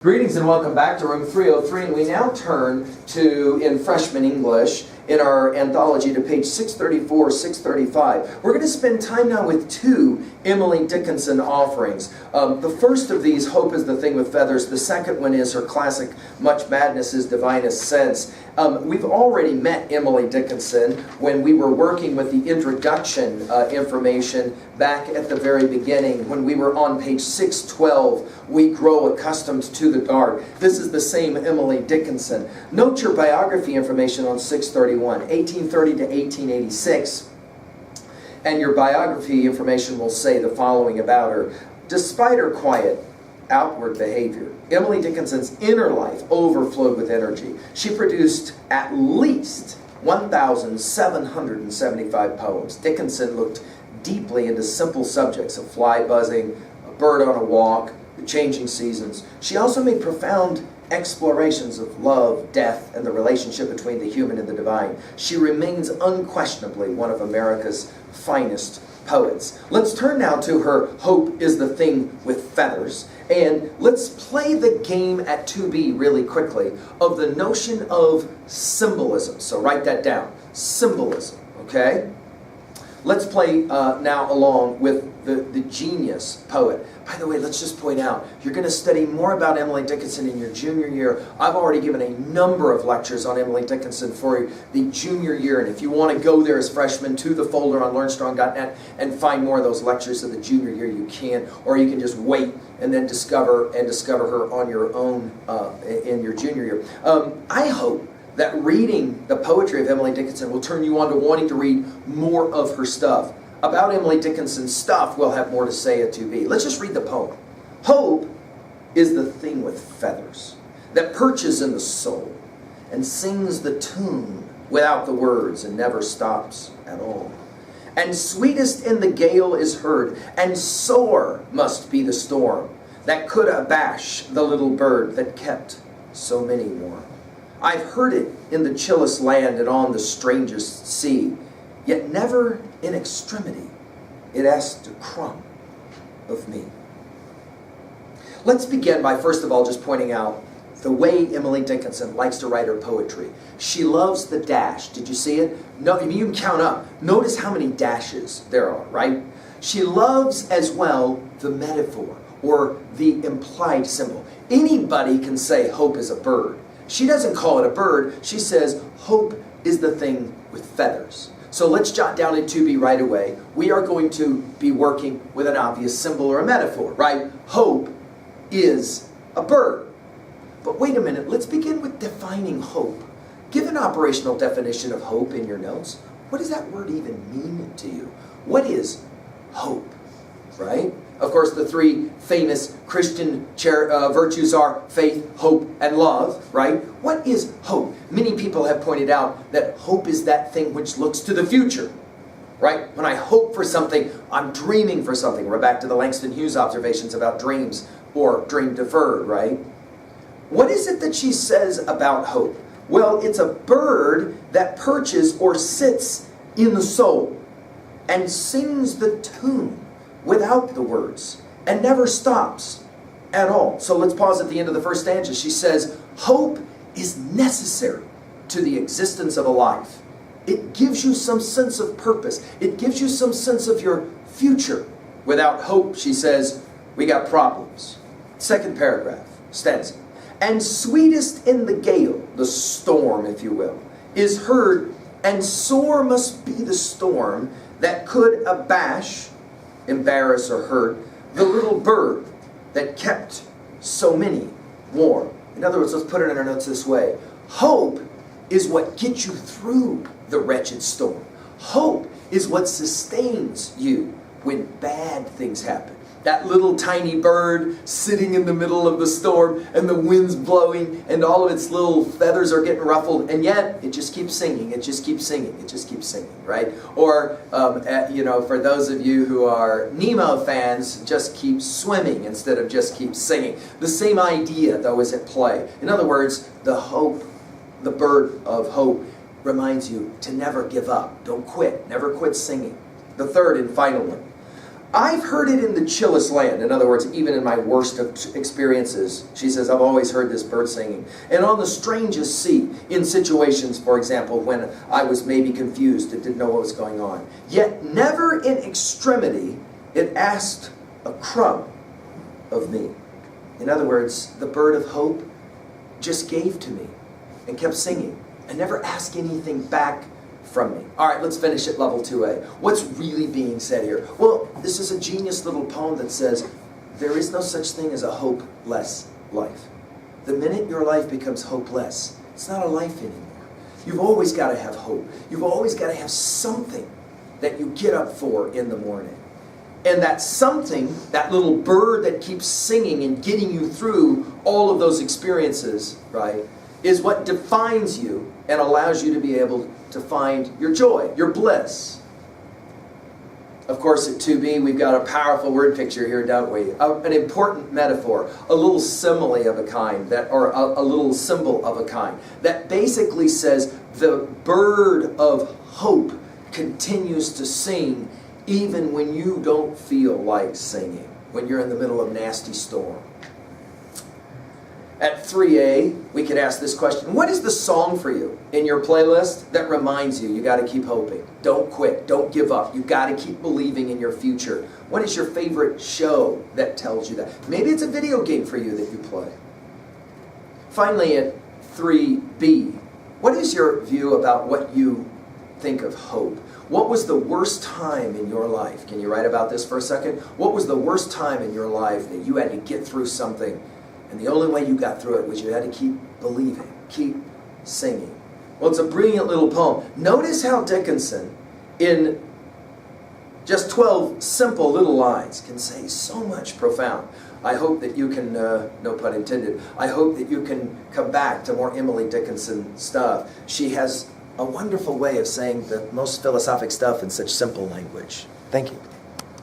Greetings and welcome back to room 303, and we now turn to, in freshman English, in our anthology to page 634, 635. We're going to spend time now with two Emily Dickinson offerings. The first of these, Hope is the Thing with Feathers. The second one is her classic, Much Madness is Divinest Sense. We've already met Emily Dickinson when we were working with the introduction information back at the very beginning. When we were on page 612, We Grow Accustomed to the Dark. This is the same Emily Dickinson. Note your biography information on 631, 1830 to 1886. And your biography information will say the following about her. Despite her quiet outward behavior, Emily Dickinson's inner life overflowed with energy. She produced at least 1,775 poems. Dickinson looked deeply into simple subjects of fly buzzing, a bird on a walk, the changing seasons. She also made profound explorations of love, death, and the relationship between the human and the divine. She remains unquestionably one of America's finest poets. Let's turn now to her Hope is the Thing with Feathers, and let's play the game at 2B really quickly of the notion of symbolism. So write that down. Symbolism, okay? Let's play now along with the genius poet. By the way, let's just point out, you're going to study more about Emily Dickinson in your junior year. I've already given a number of lectures on Emily Dickinson for the junior year, and if you want to go there as freshmen to the folder on learnstrong.net and find more of those lectures of the junior year, you can, or you can just wait and then discover her on your own in your junior year. I hope that reading the poetry of Emily Dickinson will turn you on to wanting to read more of her stuff. About Emily Dickinson's stuff, we'll have more to say at 2B. Let's just read the poem. Hope is the thing with feathers that perches in the soul and sings the tune without the words and never stops at all. And sweetest in the gale is heard, and sore must be the storm that could abash the little bird that kept so many warm. I've heard it in the chillest land and on the strangest sea, yet never in extremity it asked a crumb of me. Let's begin by first of all just pointing out the way Emily Dickinson likes to write her poetry. She loves the dash. Did you see it? No, I mean, you can count up. Notice how many dashes there are, right? She loves as well the metaphor or the implied symbol. Anybody can say hope is a bird. She doesn't call it a bird. She says hope is the thing with feathers. So let's jot down in 2B right away. We are going to be working with an obvious symbol or a metaphor, right? Hope is a bird. But wait a minute, let's begin with defining hope. Give an operational definition of hope in your notes. What does that word even mean to you? What is hope, right? Of course, the three famous Christian virtues are faith, hope, and love, right? What is hope? Many people have pointed out that hope is that thing which looks to the future, right? When I hope for something, I'm dreaming for something. We're back to the Langston Hughes observations about dreams or dream deferred, right? What is it that she says about hope? Well, it's a bird that perches or sits in the soul and sings the tune without the words, and never stops at all. So let's pause at the end of the first stanza. She says, hope is necessary to the existence of a life. It gives you some sense of purpose. It gives you some sense of your future. Without hope, she says, we got problems. Second paragraph, stanza. And sweetest in the gale, the storm, if you will, is heard, and sore must be the storm that could abash, embarrass, or hurt the little bird that kept so many warm. In other words, let's put it in our notes this way. Hope is what gets you through the wretched storm. Hope is what sustains you when bad things happen. That little tiny bird sitting in the middle of the storm and the wind's blowing and all of its little feathers are getting ruffled, and yet it just keeps singing, it just keeps singing, it just keeps singing, right? Or, for those of you who are Nemo fans, just keep swimming instead of just keep singing. The same idea, though, is at play. In other words, the bird of hope reminds you to never give up. Don't quit. Never quit singing. The third and final one. I've heard it in the chillest land. In other words, even in my worst of experiences, she says, I've always heard this bird singing. And on the strangest sea, in situations, for example, when I was maybe confused and didn't know what was going on. Yet never in extremity, it asked a crumb of me. In other words, the bird of hope just gave to me and kept singing and never asked anything back from me. All right, let's finish at level 2A. What's really being said here? Well, this is a genius little poem that says, there is no such thing as a hopeless life. The minute your life becomes hopeless, it's not a life anymore. You've always got to have hope. You've always got to have something that you get up for in the morning. And that something, that little bird that keeps singing and getting you through all of those experiences, right, is what defines you and allows you to be able to find your joy, your bliss. Of course, at 2B, we've got a powerful word picture here, don't we? An important metaphor, a little simile of a kind, or a little symbol of a kind, that basically says the bird of hope continues to sing even when you don't feel like singing, when you're in the middle of a nasty storm. At 3A, we could ask this question. What is the song for you in your playlist that reminds you got to keep hoping? Don't quit. Don't give up. You got to keep believing in your future. What is your favorite show that tells you that? Maybe it's a video game for you that you play. Finally, at 3B, what is your view about what you think of hope? What was the worst time in your life? Can you write about this for a second? What was the worst time in your life that you had to get through something? And the only way you got through it was you had to keep believing, keep singing. Well, it's a brilliant little poem. Notice how Dickinson, in just 12 simple little lines, can say so much profound. I hope that you can, no pun intended, I hope that you can come back to more Emily Dickinson stuff. She has a wonderful way of saying the most philosophic stuff in such simple language. Thank you.